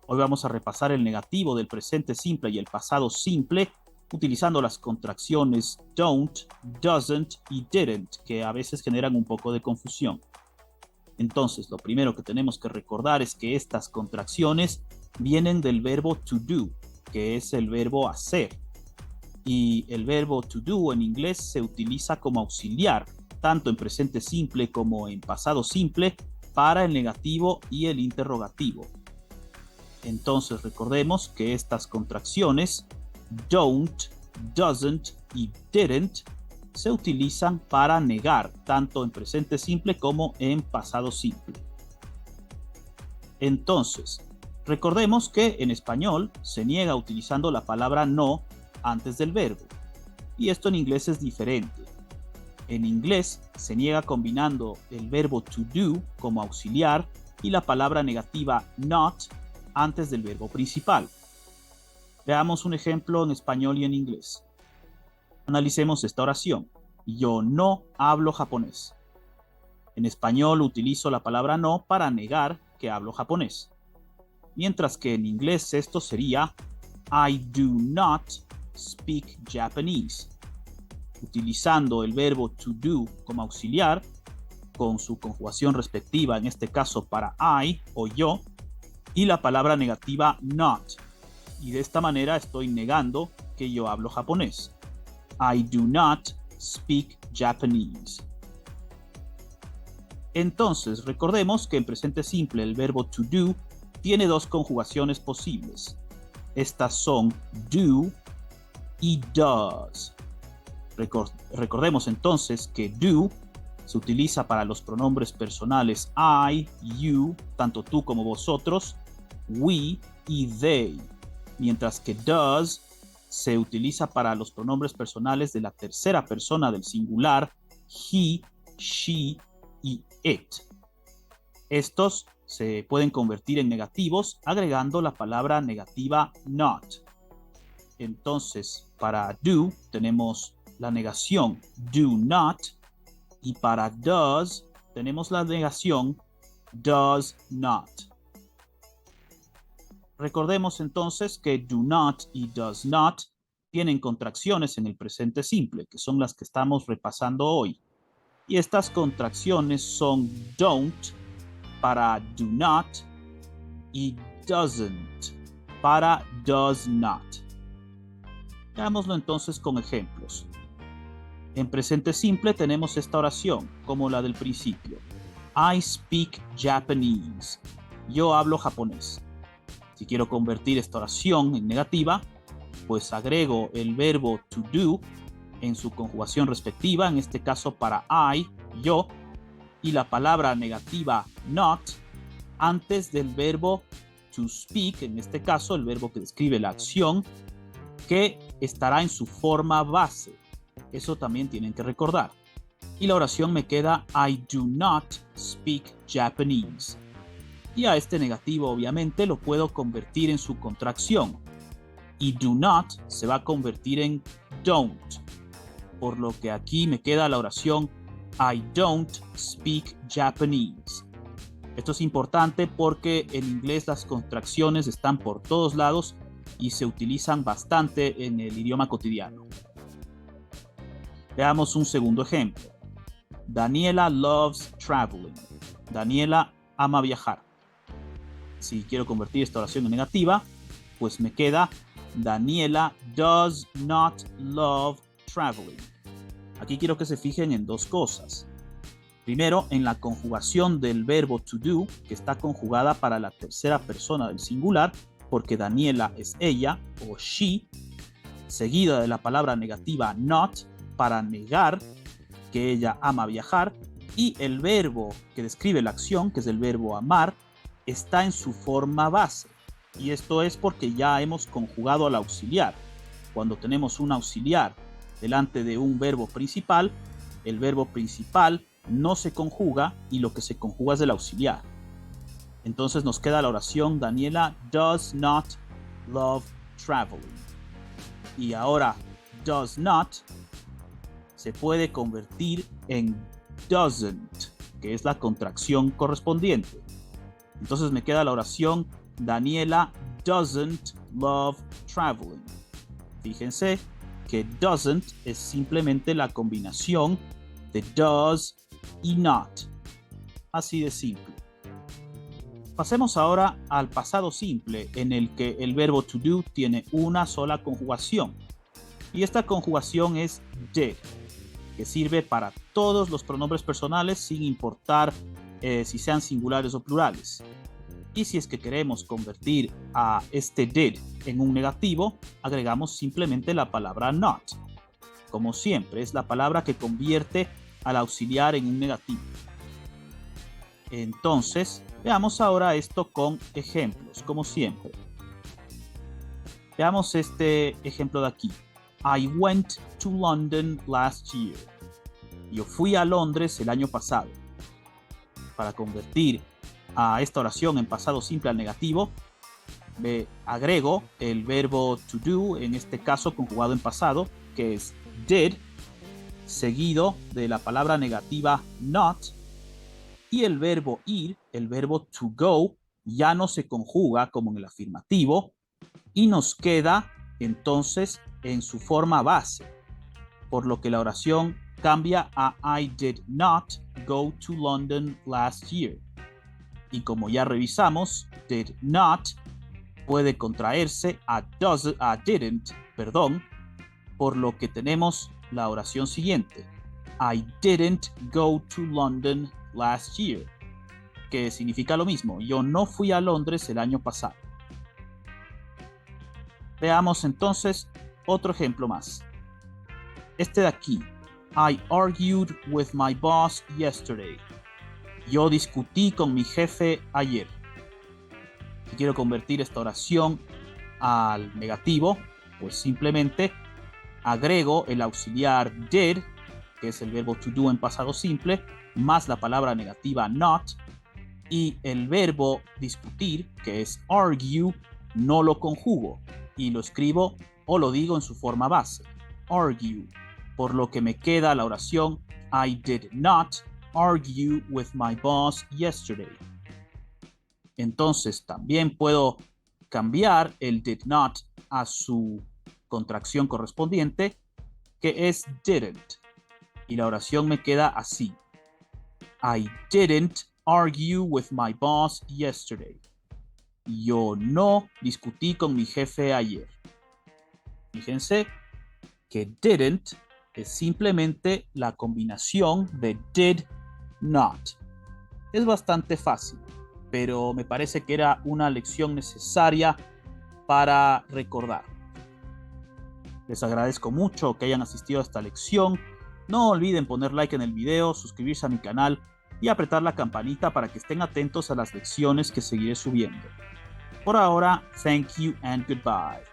Hoy vamos a repasar el negativo del presente simple y el pasado simple utilizando las contracciones don't, doesn't y didn't, que a veces generan un poco de confusión. Entonces, lo primero que tenemos que recordar es que estas contracciones vienen del verbo to do, que es el verbo hacer. Y el verbo to do en inglés se utiliza como auxiliar, tanto en presente simple como en pasado simple, para el negativo y el interrogativo. Entonces recordemos que estas contracciones don't, doesn't y didn't se utilizan para negar, tanto en presente simple como en pasado simple. Entonces, recordemos que en español se niega utilizando la palabra no antes del verbo. Y esto en inglés es diferente. En inglés se niega combinando el verbo to do como auxiliar y la palabra negativa not antes del verbo principal. Veamos un ejemplo en español y en inglés. Analicemos esta oración. Yo no hablo japonés. En español utilizo la palabra no para negar que hablo japonés. Mientras que en inglés esto sería I do not speak Japanese. Utilizando el verbo to do como auxiliar, con su conjugación respectiva, en este caso para I o yo, y la palabra negativa not. Y de esta manera estoy negando que yo hablo japonés. I do not speak Japanese. Entonces, recordemos que en presente simple el verbo to do tiene dos conjugaciones posibles. Estas son do y does. Recordemos entonces que do se utiliza para los pronombres personales I, you, tanto tú como vosotros, we y they, mientras que does se utiliza para los pronombres personales de la tercera persona del singular he, she y it. Estos se pueden convertir en negativos agregando la palabra negativa not. Entonces, para do tenemos la negación do not y para does tenemos la negación does not. Recordemos entonces que do not y does not tienen contracciones en el presente simple, que son las que estamos repasando hoy. Y estas contracciones son don't para do not y doesn't para does not. Veámoslo entonces con ejemplos. En presente simple tenemos esta oración, como la del principio. I speak Japanese. Yo hablo japonés. Si quiero convertir esta oración en negativa, pues agrego el verbo to do en su conjugación respectiva, en este caso para I, yo, y la palabra negativa not antes del verbo to speak, en este caso el verbo que describe la acción, que estará en su forma base. Eso también tienen que recordar. Y la oración me queda I do not speak Japanese. Y a este negativo obviamente lo puedo convertir en su contracción. Y do not se va a convertir en don't. Por lo que aquí me queda la oración I don't speak Japanese. Esto es importante porque en inglés las contracciones están por todos lados y se utilizan bastante en el idioma cotidiano. Veamos un segundo ejemplo. Daniela loves traveling. Daniela ama viajar. Si quiero convertir esta oración en negativa, pues me queda Daniela does not love traveling. Aquí quiero que se fijen en dos cosas. Primero, en la conjugación del verbo to do, que está conjugada para la tercera persona del singular, porque Daniela es ella o she, seguida de la palabra negativa not, para negar que ella ama viajar, y el verbo que describe la acción, que es el verbo amar, está en su forma base. Y esto es porque ya hemos conjugado al auxiliar. Cuando tenemos un auxiliar delante de un verbo principal, el verbo principal no se conjuga y lo que se conjuga es el auxiliar. Entonces nos queda la oración Daniela does not love traveling. Y ahora does not se puede convertir en doesn't, que es la contracción correspondiente. Entonces me queda la oración Daniela doesn't love traveling. Fíjense que doesn't es simplemente la combinación de does y not. Así de simple. Pasemos ahora al pasado simple, en el que el verbo to do tiene una sola conjugación. Y esta conjugación es did, que sirve para todos los pronombres personales sin importar si sean singulares o plurales. Y si es que queremos convertir a este did en un negativo, agregamos simplemente la palabra not. Como siempre, es la palabra que convierte al auxiliar en un negativo. Entonces, veamos ahora esto con ejemplos, como siempre. Veamos este ejemplo de aquí. I went to London last year. Yo fui a Londres el año pasado. Para convertir a esta oración en pasado simple al negativo, me agrego el verbo to do, en este caso conjugado en pasado, que es did, seguido de la palabra negativa not, y el verbo ir, el verbo to go, ya no se conjuga como en el afirmativo y nos queda entonces en su forma base, por lo que la oración cambia a I did not go to London last year. Y como ya revisamos, did not puede contraerse a didn't, por lo que tenemos la oración siguiente. I didn't go to London last year, que significa lo mismo. Yo no fui a Londres el año pasado. Veamos entonces otro ejemplo más. Este de aquí. I argued with my boss yesterday. Yo discutí con mi jefe ayer. Si quiero convertir esta oración al negativo, pues simplemente agrego el auxiliar did, que es el verbo to do en pasado simple, más la palabra negativa not, y el verbo discutir, que es argue, no lo conjugo y lo escribo o lo digo en su forma base, argue, por lo que me queda la oración I did not argue with my boss yesterday. Entonces también puedo cambiar el did not a su contracción correspondiente, que es didn't, y la oración me queda así. I didn't argue with my boss yesterday. Yo no discutí con mi jefe ayer. Fíjense que didn't es simplemente la combinación de did not. Es bastante fácil, pero me parece que era una lección necesaria para recordar. Les agradezco mucho que hayan asistido a esta lección. No olviden poner like en el video, suscribirse a mi canal y apretar la campanita para que estén atentos a las lecciones que seguiré subiendo. Por ahora, thank you and goodbye.